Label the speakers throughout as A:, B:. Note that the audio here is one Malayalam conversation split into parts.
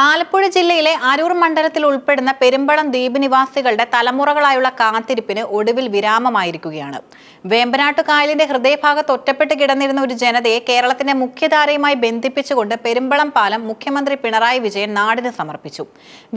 A: ആലപ്പുഴ ജില്ലയിലെ അരൂർ മണ്ഡലത്തിൽ ഉൾപ്പെടുന്ന പെരുമ്പളം ദ്വീപ് നിവാസികളുടെ തലമുറകളായുള്ള കാത്തിരിപ്പിന് ഒടുവിൽ വിരാമമായിരിക്കുകയാണ്. വേമ്പനാട്ട് കായലിന്റെ ഹൃദയഭാഗത്ത് ഒറ്റപ്പെട്ട് കിടന്നിരുന്ന ഒരു ജനതയെ കേരളത്തിന്റെ മുഖ്യധാരയുമായി ബന്ധിപ്പിച്ചുകൊണ്ട് പെരുമ്പളം പാലം മുഖ്യമന്ത്രി പിണറായി വിജയൻ നാടിന് സമർപ്പിച്ചു.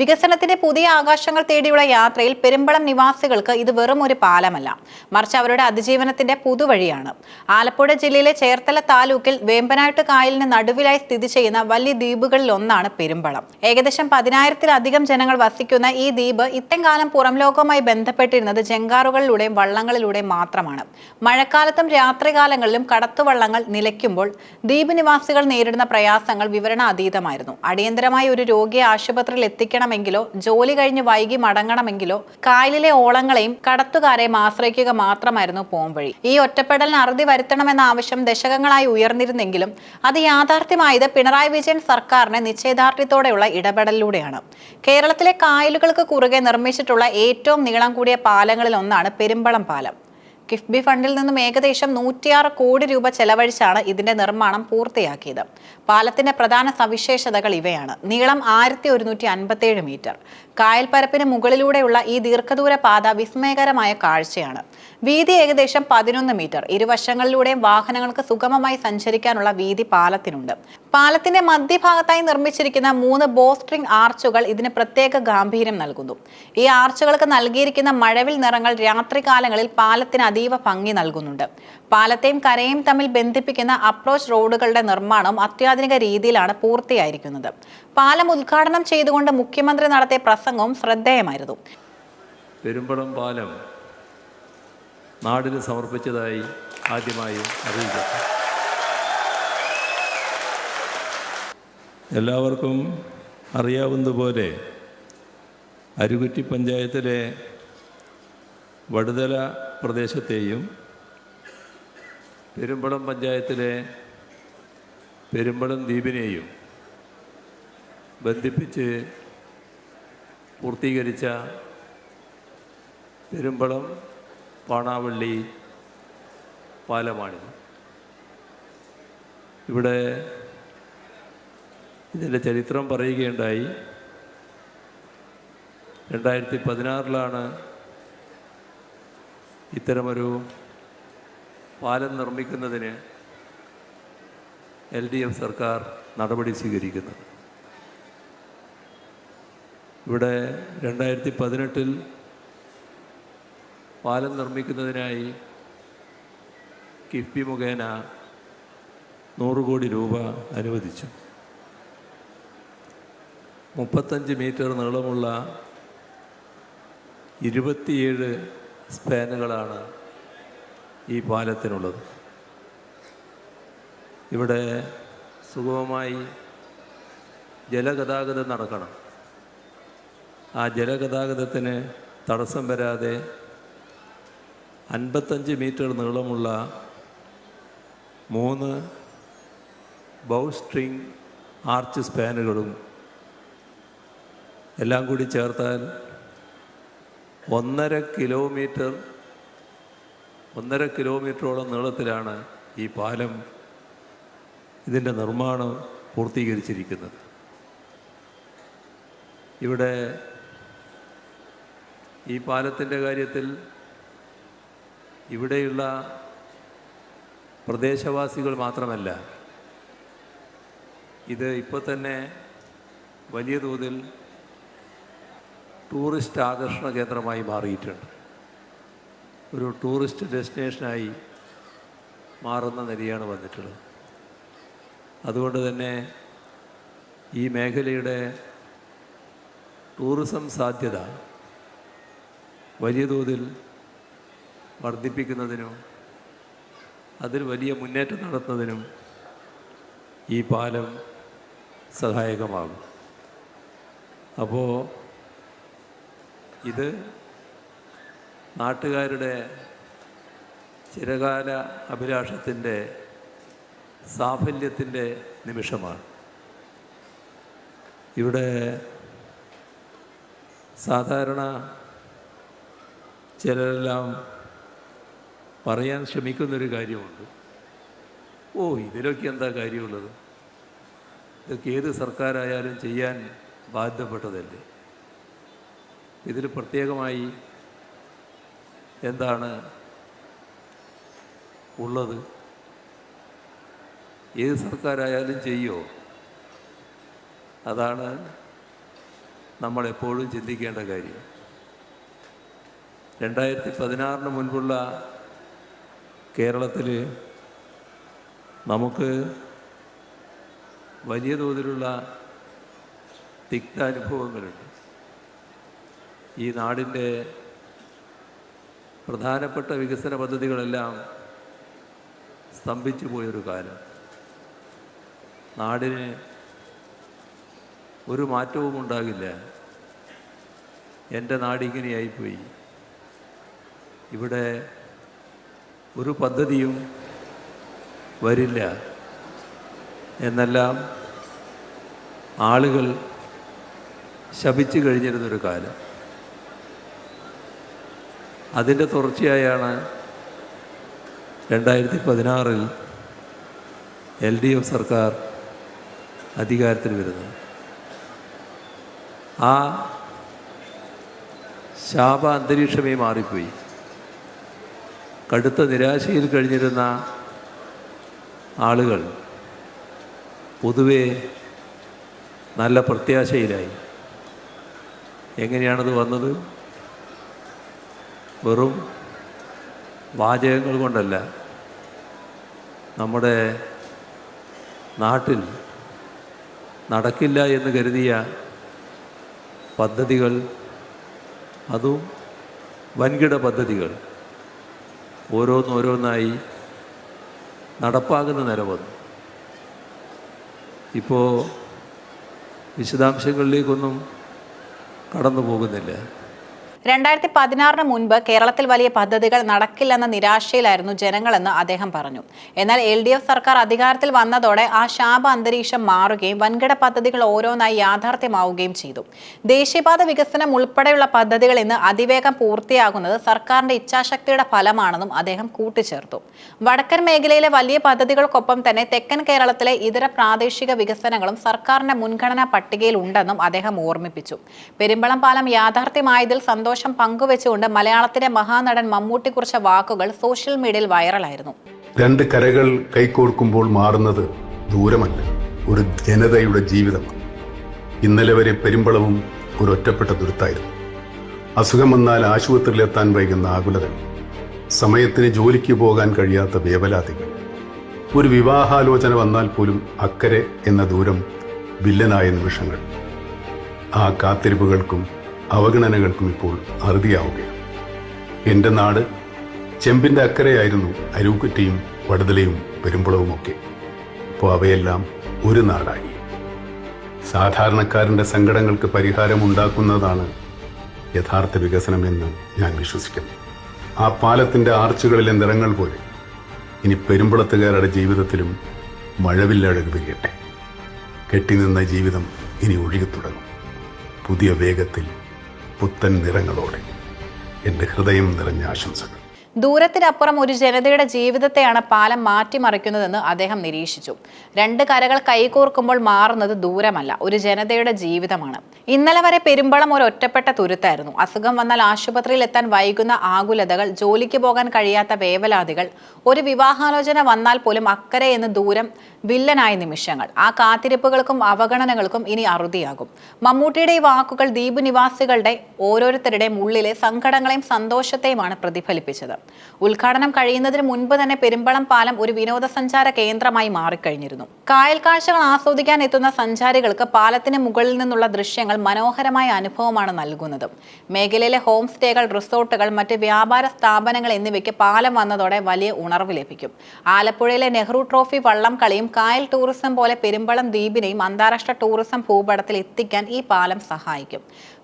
A: വികസനത്തിന്റെ പുതിയ ആകാശങ്ങൾ തേടിയുള്ള യാത്രയിൽ പെരുമ്പളം നിവാസികൾക്ക് ഇത് വെറും ഒരു പാലമല്ല, മറിച്ച് അവരുടെ അതിജീവനത്തിന്റെ പുതുവഴിയാണ്. ആലപ്പുഴ ജില്ലയിലെ ചേർത്തല താലൂക്കിൽ വേമ്പനാട്ട് കായലിന് നടുവിലായി സ്ഥിതി ചെയ്യുന്ന വലിയ ദ്വീപുകളിൽ ഒന്നാണ് പെരുമ്പളം. ഏകദേശം 10,000-ത്തിലധികം ജനങ്ങൾ വസിക്കുന്ന ഈ ദ്വീപ് ഇത്രയും കാലം പുറം ലോകവുമായി ബന്ധപ്പെട്ടിരുന്നത് ജങ്കാറുകളിലൂടെയും വള്ളങ്ങളിലൂടെയും മാത്രമാണ്. മഴക്കാലത്തും രാത്രികാലങ്ങളിലും കടത്തുവള്ളങ്ങൾ നിലയ്ക്കുമ്പോൾ ദ്വീപ് നിവാസികൾ നേരിടുന്ന പ്രയാസങ്ങൾ വിവരണാതീതമായിരുന്നു. അടിയന്തരമായി ഒരു രോഗിയെ ആശുപത്രിയിൽ എത്തിക്കണമെങ്കിലോ ജോലി കഴിഞ്ഞ് വൈകി മടങ്ങണമെങ്കിലോ കായലിലെ ഓളങ്ങളെയും കടത്തുകാരെയും ആശ്രയിക്കുക മാത്രമായിരുന്നു പോംവഴി. ഈ ഒറ്റപ്പെടലിന് അറുതി വരുത്തണമെന്ന ആവശ്യം ദശകങ്ങളായി ഉയർന്നിരുന്നെങ്കിലും അത് യാഥാർത്ഥ്യമായത് പിണറായി വിജയൻ സർക്കാരിനെ നിശ്ചയദാർഢ്യത്തോടെയുള്ള ഇടപെടലിലൂടെയാണ്. കേരളത്തിലെ കായലുകൾക്ക് കുറുകെ നിർമ്മിച്ചിട്ടുള്ള ഏറ്റവും നീളം കൂടിയ പാലങ്ങളിൽ ഒന്നാണ് പെരുമ്പളം പാലം. കിഫ്ബി ഫണ്ടിൽ നിന്നും ഏകദേശം 106 കോടി രൂപ ചെലവഴിച്ചാണ് ഇതിന്റെ നിർമ്മാണം പൂർത്തിയാക്കിയത്. പാലത്തിന്റെ പ്രധാന സവിശേഷതകൾ ഇവയാണ്. നീളം 1157 മീറ്റർ. കായൽപ്പരപ്പിന് മുകളിലൂടെയുള്ള ഈ ദീർഘദൂര പാത വിസ്മയകരമായ കാഴ്ചയാണ്. വീതി ഏകദേശം 11 മീറ്റർ. ഇരുവശങ്ങളിലൂടെയും വാഹനങ്ങൾക്ക് സുഗമമായി സഞ്ചരിക്കാനുള്ള വീതി പാലത്തിനുണ്ട്. പാലത്തിന്റെ മധ്യഭാഗത്തായി നിർമ്മിച്ചിരിക്കുന്ന 3 ബോസ്ട്രിംഗ് ആർച്ചുകൾ ഇതിന് പ്രത്യേക ഗാംഭീര്യം നൽകുന്നു. ഈ ആർച്ചുകൾക്ക് നൽകിയിരിക്കുന്ന മഴവിൽ നിറങ്ങൾ രാത്രികാലങ്ങളിൽ പാലത്തിന് അതീവ ഭംഗി നൽകുന്നുണ്ട്. പാലത്തെയും കരയും തമ്മിൽ ബന്ധിപ്പിക്കുന്ന അപ്രോച്ച് റോഡുകളുടെ നിർമ്മാണം അത്യാധുനിക രീതിയിലാണ് പൂർത്തിയായിരിക്കുന്നത്. പാലം ഉദ്ഘാടനം ചെയ്തുകൊണ്ട് മുഖ്യമന്ത്രി നടത്തിയ പ്രസംഗവും ശ്രദ്ധേയമായിരുന്നു.
B: പെരുമ്പളം പാലം നാടിന് സമർപ്പിച്ചതായി ആദ്യമായി അറിയിക്കട്ടെ. എല്ലാവർക്കും അറിയാവുന്നതുപോലെ അരുകുറ്റി പഞ്ചായത്തിലെ വടുതല പ്രദേശത്തെയും പെരുമ്പളം പഞ്ചായത്തിലെ പെരുമ്പളം ദ്വീപിനെയും ബന്ധിപ്പിച്ച് പൂർത്തീകരിച്ച പെരുമ്പളം പാണാവള്ളി പാലമാണിത്. ഇവിടെ ഇതിൻ്റെ ചരിത്രം പറയുകയുണ്ടായി. 2016 ഇത്തരമൊരു പാലം നിർമ്മിക്കുന്നതിന് LDF സർക്കാർ നടപടി സ്വീകരിക്കുന്നത്. ഇവിടെ 2018 പാലം നിർമ്മിക്കുന്നതിനായി കിഫ്ബി മുഖേന 100 കോടി രൂപ അനുവദിച്ചു. 35 മീറ്റർ നീളമുള്ള 27 സ്പാനുകളാണ് ഈ പാലത്തിനുള്ളത്. ഇവിടെ സുഗമമായി ജലഗതാഗതം നടക്കണം. ആ ജലഗതാഗതത്തിന് തടസ്സം വരാതെ 55 മീറ്റർ നീളമുള്ള 3 ബൗസ്ട്രിംഗ് ആർച്ച് സ്പാനുകളും എല്ലാം കൂടി ചേർത്താൽ 1.5 കിലോമീറ്ററോളം നീളത്തിലാണ് ഈ പാലം ഇതിൻ്റെ നിർമ്മാണം പൂർത്തീകരിച്ചിരിക്കുന്നത്. ഇവിടെ ഈ പാലത്തിൻ്റെ കാര്യത്തിൽ ഇവിടെയുള്ള പ്രദേശവാസികൾ മാത്രമല്ല, ഇത് ഇപ്പോൾ തന്നെ വലിയ തോതിൽ ടൂറിസ്റ്റ് ആകർഷണ കേന്ദ്രമായി മാറിയിട്ടുണ്ട്. ഒരു ടൂറിസ്റ്റ് ഡെസ്റ്റിനേഷനായി മാറുന്ന നിലയാണ് വന്നിട്ടുള്ളത്. അതുകൊണ്ട് തന്നെ ഈ മേഖലയുടെ ടൂറിസം സാധ്യത വലിയ തോതിൽ വർദ്ധിപ്പിക്കുന്നതിനും അതിൽ വലിയ മുന്നേറ്റം നടത്തുന്നതിനും ഈ പാലം സഹായകമാകും. അപ്പോൾ ഇത് നാട്ടുകാരുടെ ചിരകാല അഭിലാഷത്തിൻ്റെ സാഫല്യത്തിൻ്റെ നിമിഷമാണ്. ഇവിടെ സാധാരണ ചിലരെല്ലാം പറയാൻ ശ്രമിക്കുന്നൊരു കാര്യമുണ്ട്. ഇതിലൊക്കെ എന്താ കാര്യമുള്ളത്, ഇതൊക്കെ ഏത് സർക്കാരായാലും ചെയ്യാൻ ബാധ്യപ്പെട്ടതല്ലേ? ഇതിൽ പ്രത്യേകമായി എന്താണ് ഉള്ളത്? ഏത് സർക്കാരായാലും ചെയ്യുമോ? അതാണ് നമ്മളെപ്പോഴും ചിന്തിക്കേണ്ട കാര്യം. 2016 മുൻപുള്ള കേരളത്തിൽ നമുക്ക് വലിയ തോതിലുള്ള തിക്താനുഭവങ്ങളുണ്ട്. ഈ നാടിൻ്റെ പ്രധാനപ്പെട്ട വികസന പദ്ധതികളെല്ലാം സ്തംഭിച്ചു പോയൊരു കാലം. നാടിന് ഒരു മാറ്റവും ഉണ്ടാകില്ല. എൻ്റെ നാടിങ്ങനെയായിപ്പോയി, ഇവിടെ ഒരു പദ്ധതിയും വരില്ല എന്നെല്ലാം ആളുകൾ ശപിച്ചു കഴിഞ്ഞിരുന്നൊരു കാലം. അതിൻ്റെ തുടർച്ചയായാണ് 2016 LDF സർക്കാർ അധികാരത്തിൽ വരുന്നത്. ആ ശാപ അന്തരീക്ഷമേ മാറിപ്പോയി. കടുത്ത നിരാശയിൽ കഴിഞ്ഞിരുന്ന ആളുകൾ പൊതുവെ നല്ല പ്രത്യാശയിലായി. എങ്ങനെയാണത് വന്നത്? വെറും വാചകങ്ങൾ കൊണ്ടല്ല. നമ്മുടെ നാട്ടിൽ നടക്കില്ല എന്ന് കരുതിയ പദ്ധതികൾ, അതും വൻകിട പദ്ധതികൾ, ഓരോന്നോരോന്നായി നടപ്പാകുന്ന നില വന്നു. ഇപ്പോൾ വിശദാംശങ്ങളിലേക്കൊന്നും കടന്നു പോകുന്നില്ല.
A: 2016 മുൻപ് കേരളത്തിൽ വലിയ പദ്ധതികൾ നടക്കില്ലെന്ന നിരാശയിലായിരുന്നു ജനങ്ങളെന്ന് അദ്ദേഹം പറഞ്ഞു. എന്നാൽ LDF സർക്കാർ അധികാരത്തിൽ വന്നതോടെ ആ ശാപ അന്തരീക്ഷം മാറുകയും വൻകിട പദ്ധതികൾ ഓരോന്നായി യാഥാർത്ഥ്യമാവുകയും ചെയ്തു. ദേശീയപാത വികസനം ഉൾപ്പെടെയുള്ള പദ്ധതികൾ ഇന്ന് അതിവേഗം പൂർത്തിയാകുന്നത് സർക്കാരിന്റെ ഇച്ഛാശക്തിയുടെ ഫലമാണെന്നും അദ്ദേഹം കൂട്ടിച്ചേർത്തു. വടക്കൻ മേഖലയിലെ വലിയ പദ്ധതികൾക്കൊപ്പം തന്നെ തെക്കൻ കേരളത്തിലെ ഇതര പ്രാദേശിക വികസനങ്ങളും സർക്കാരിന്റെ മുൻഗണനാ പട്ടികയിൽ ഉണ്ടെന്നും അദ്ദേഹം ഓർമ്മിപ്പിച്ചു. പെരുമ്പളം പാലം യാഥാർത്ഥ്യമായതിൽ സന്തോഷം പങ്കുവെച്ചുകൊണ്ട് മലയാളത്തിലെ മഹാനടൻ മമ്മൂട്ടി കുറിച്ച വാക്കുകൾ സോഷ്യൽ മീഡിയയിൽ വൈറലായിരുന്നു.
C: രണ്ട് കരകൾ കൈകോർക്കുമ്പോൾ മാറുന്നത് ദൂരമല്ല, ഒരു ജനതയുടെ ജീവിതമാണ്. ഇന്നലെ വരെ പെരുമ്പളവും ഒരു ഒറ്റപ്പെട്ട ദുരിതമായിരുന്നു. അസുഖം വന്നാൽ ആശുപത്രിയിലെത്താൻ വൈകുന്ന ആകുലതകൾ, സമയത്തിന് ജോലിക്ക് പോകാൻ കഴിയാത്ത വേവലാതികൾ, ഒരു വിവാഹാലോചന വന്നാൽ പോലും അക്കരെ എന്ന ദൂരം വില്ലനായ നിമിഷങ്ങൾ. ആ കാത്തിരിപ്പുകൾക്കും അവഗണനകൾക്കും ഇപ്പോൾ അറുതിയാവുകയാണ്. എൻ്റെ നാട് ചെമ്പിൻ്റെ അക്കരയായിരുന്നു അരൂക്കുറ്റിയും വടുതലയും പെരുമ്പളവുമൊക്കെ. ഇപ്പോൾ അവയെല്ലാം ഒരു നാടായി. സാധാരണക്കാരൻ്റെ സങ്കടങ്ങൾക്ക് പരിഹാരമുണ്ടാക്കുന്നതാണ് യഥാർത്ഥ വികസനമെന്ന് ഞാൻ വിശ്വസിക്കുന്നു. ആ പാലത്തിൻ്റെ ആർച്ചുകളിലെ നിറങ്ങൾ പോലെ ഇനി പെരുമ്പളത്തുകാരുടെ ജീവിതത്തിലും മഴവില്ലഴക് വിരിയട്ടെ. കെട്ടിനിന്ന ജീവിതം ഇനി ഒഴുകിത്തുടങ്ങും. പുതിയ വേഗത്തിൽ, പുത്തൻ നിറങ്ങളോടെ. എൻ്റെ ഹൃദയം നിറഞ്ഞ ആശംസകൾ.
A: ദൂരത്തിനപ്പുറം ഒരു ജനതയുടെ ജീവിതത്തെയാണ് പാലം മാറ്റിമറിക്കുന്നതെന്ന് അദ്ദേഹം നിരീക്ഷിച്ചു. രണ്ട് കരകൾ കൈകോർക്കുമ്പോൾ മാറുന്നത് ദൂരമല്ല, ഒരു ജനതയുടെ ജീവിതമാണ്. ഇന്നലെ വരെ പെരുമ്പളം ഒരു ഒറ്റപ്പെട്ട തുരുത്തായിരുന്നു. അസുഖം വന്നാൽ ആശുപത്രിയിൽ എത്താൻ വൈകുന്ന ആകുലതകൾ, ജോലിക്ക് പോകാൻ കഴിയാത്ത വേവലാതികൾ, ഒരു വിവാഹാലോചന വന്നാൽ പോലും അക്കരെ എന്ന് ദൂരം വില്ലനായ നിമിഷങ്ങൾ. ആ കാത്തിരിപ്പുകൾക്കും അവഗണനകൾക്കും ഇനി അറുതിയാകും. മമ്മൂട്ടിയുടെ ഈ വാക്കുകൾ ദ്വീപ് നിവാസികളുടെ ഓരോരുത്തരുടെയും ഉള്ളിലെ സങ്കടങ്ങളെയും സന്തോഷത്തെയുമാണ് പ്രതിഫലിപ്പിച്ചത്. ഉദ്ഘാടനം കഴിയുന്നതിന് മുൻപ് തന്നെ പെരുമ്പളം പാലം ഒരു വിനോദസഞ്ചാര കേന്ദ്രമായി മാറിക്കഴിഞ്ഞിരുന്നു. കായൽ കാഴ്ചകൾ ആസ്വദിക്കാൻ എത്തുന്ന സഞ്ചാരികൾക്ക് പാലത്തിന് മുകളിൽ നിന്നുള്ള ദൃശ്യങ്ങൾ മനോഹരമായ അനുഭവമാണ് നൽകുന്നത്. മേഖലയിലെ ഹോം സ്റ്റേകൾ, റിസോർട്ടുകൾ, മറ്റ് വ്യാപാര സ്ഥാപനങ്ങൾ എന്നിവയ്ക്ക് പാലം വന്നതോടെ വലിയ ഉണർവ് ലഭിക്കും. ആലപ്പുഴയിലെ നെഹ്റു ട്രോഫി വള്ളം കളിയും കായൽ ടൂറിസം പോലെ പെരുമ്പളം ദ്വീപിനെയും അന്താരാഷ്ട്ര ടൂറിസം ഭൂപടത്തിൽ എത്തിക്കാൻ ഈ പാലം സഹായിക്കും.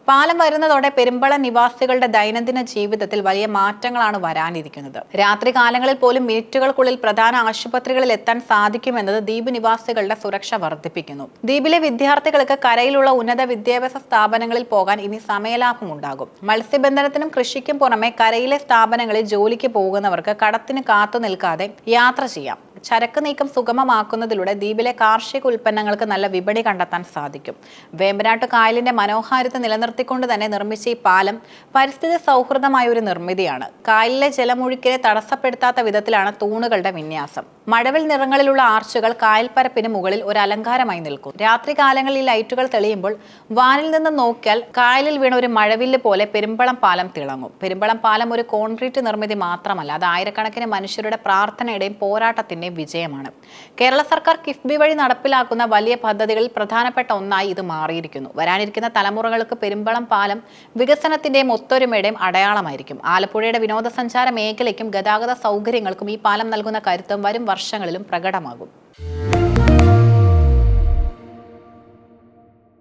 A: പാലം വരുന്നതോടെ പെരുമ്പളം നിവാസികളുടെ ദൈനംദിന ജീവിതത്തിൽ വലിയ മാറ്റങ്ങളാണ് വരാനിരിക്കുന്നത്. രാത്രി കാലങ്ങളിൽ പോലും മിനിറ്റുകൾക്കുള്ളിൽ പ്രധാന ആശുപത്രികളിൽ എത്താൻ സാധിക്കുമെന്നത് ദ്വീപ് നിവാസികളുടെ സുരക്ഷ വർദ്ധിപ്പിക്കുന്നു. ദ്വീപിലെ വിദ്യാർത്ഥികൾക്ക് കരയിലുള്ള ഉന്നത വിദ്യാഭ്യാസ സ്ഥാപനങ്ങളിൽ പോകാൻ ഇനി സമയലാഭമുണ്ടാകും. മത്സ്യബന്ധനത്തിനും കൃഷിക്കും പുറമെ കരയിലെ സ്ഥാപനങ്ങളിൽ ജോലിക്ക് പോകുന്നവർക്ക് കടത്തിന് കാത്തു നിൽക്കാതെ യാത്ര ചെയ്യാം. ചരക്ക് നീക്കം സുഗമമാക്കുന്നതിലൂടെ ദ്വീപിലെ കാർഷിക ഉൽപ്പന്നങ്ങൾക്ക് നല്ല വിപണി കണ്ടെത്താൻ സാധിക്കും. വേമ്പനാട്ട് കായലിന്റെ മനോഹാരിത നിലനിർത്തിക്കൊണ്ട് തന്നെ നിർമ്മിച്ച ഈ പാലം പരിസ്ഥിതി സൗഹൃദമായ ഒരു നിർമ്മിതിയാണ്. കായലിലെ ജലമൊഴുക്കിനെ തടസ്സപ്പെടുത്താത്ത വിധത്തിലാണ് തൂണുകളുടെ വിന്യാസം. മഴവിൽ നിറങ്ങളിലുള്ള ആർച്ചുകൾ കായൽപ്പരപ്പിന് മുകളിൽ ഒരു അലങ്കാരമായി നിൽക്കും. രാത്രി കാലങ്ങളിൽ ഈ ലൈറ്റുകൾ തെളിയുമ്പോൾ വാനിൽ നിന്ന് നോക്കിയാൽ കായലിൽ വീണ ഒരു മഴവില്ല് പോലെ പെരുമ്പളം പാലം തിളങ്ങും. പെരുമ്പളം പാലം ഒരു കോൺക്രീറ്റ് നിർമ്മിതി മാത്രമല്ല, അത് ആയിരക്കണക്കിന് മനുഷ്യരുടെ പ്രാർത്ഥനയുടെയും പോരാട്ടത്തിന്റെയും വിജയമാണ്. കേരള സർക്കാർ കിഫ്ബി വഴി നടപ്പിലാക്കുന്ന വലിയ പദ്ധതികളിൽ പ്രധാനപ്പെട്ട ഒന്നായി ഇത് മാറിയിരിക്കുന്നു. വരാനിരിക്കുന്ന തലമുറകൾക്ക് പെരുമ്പളം പാലം വികസനത്തിന്റെയും ഒത്തൊരുമയുടെയും അടയാളമായിരിക്കും. ആലപ്പുഴയുടെ വിനോദസഞ്ചാര മേഖലയ്ക്കും ഗതാഗത സൗകര്യങ്ങൾക്കും ഈ പാലം നൽകുന്ന കരുത്തും വരും വർഷങ്ങളിലും പ്രകടമാകും.